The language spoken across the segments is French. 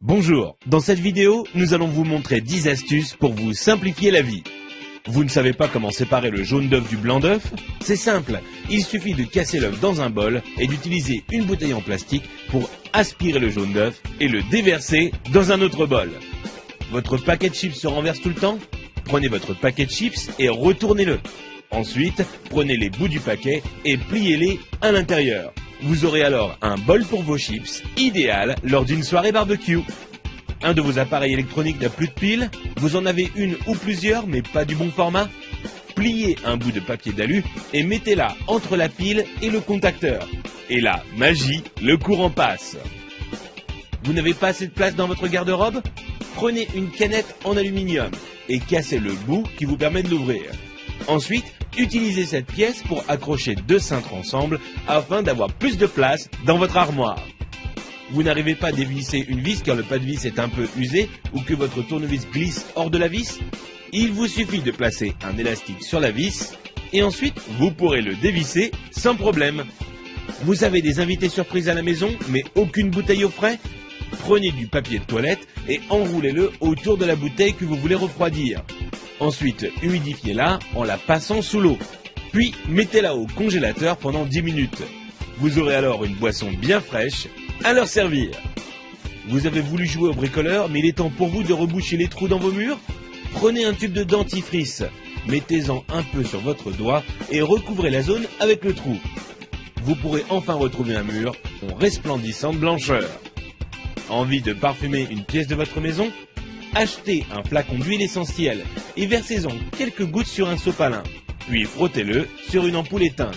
Bonjour, dans cette vidéo, nous allons vous montrer 10 astuces pour vous simplifier la vie. Vous ne savez pas comment séparer le jaune d'œuf du blanc d'œuf? C'est simple, il suffit de casser l'œuf dans un bol et d'utiliser une bouteille en plastique pour aspirer le jaune d'œuf et le déverser dans un autre bol. Votre paquet de chips se renverse tout le temps? Prenez votre paquet de chips et retournez-le. Ensuite, prenez les bouts du paquet et pliez-les à l'intérieur. Vous aurez alors un bol pour vos chips, idéal lors d'une soirée barbecue. Un de vos appareils électroniques n'a plus de pile? Vous en avez une ou plusieurs mais pas du bon format? Pliez un bout de papier d'alu et mettez-la entre la pile et le contacteur. Et là, magie, le courant passe. Vous n'avez pas assez de place dans votre garde-robe? Prenez une canette en aluminium et cassez le bout qui vous permet de l'ouvrir. Ensuite, utilisez cette pièce pour accrocher deux cintres ensemble afin d'avoir plus de place dans votre armoire. Vous n'arrivez pas à dévisser une vis car le pas de vis est un peu usé ou que votre tournevis glisse hors de la vis? Il vous suffit de placer un élastique sur la vis et ensuite vous pourrez le dévisser sans problème. Vous avez des invités surprises à la maison mais aucune bouteille au frais? Prenez du papier de toilette et enroulez-le autour de la bouteille que vous voulez refroidir. Ensuite, humidifiez-la en la passant sous l'eau. Puis, mettez-la au congélateur pendant 10 minutes. Vous aurez alors une boisson bien fraîche à leur servir. Vous avez voulu jouer au bricoleur, mais il est temps pour vous de reboucher les trous dans vos murs? Prenez un tube de dentifrice, mettez-en un peu sur votre doigt et recouvrez la zone avec le trou. Vous pourrez enfin retrouver un mur en resplendissante blancheur. Envie de parfumer une pièce de votre maison? Achetez un flacon d'huile essentielle et versez-en quelques gouttes sur un sopalin, puis frottez-le sur une ampoule éteinte.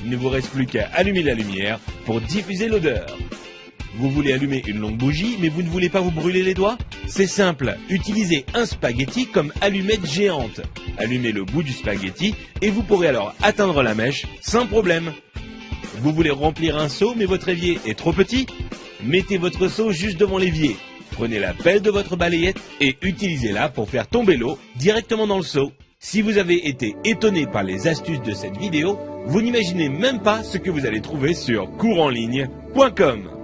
Il ne vous reste plus qu'à allumer la lumière pour diffuser l'odeur. Vous voulez allumer une longue bougie mais vous ne voulez pas vous brûler les doigts? C'est simple, utilisez un spaghetti comme allumette géante. Allumez le bout du spaghetti et vous pourrez alors atteindre la mèche sans problème. Vous voulez remplir un seau mais votre évier est trop petit? Mettez votre seau juste devant l'évier. Prenez la pelle de votre balayette et utilisez-la pour faire tomber l'eau directement dans le seau. Si vous avez été étonné par les astuces de cette vidéo, vous n'imaginez même pas ce que vous allez trouver sur couranligne.com.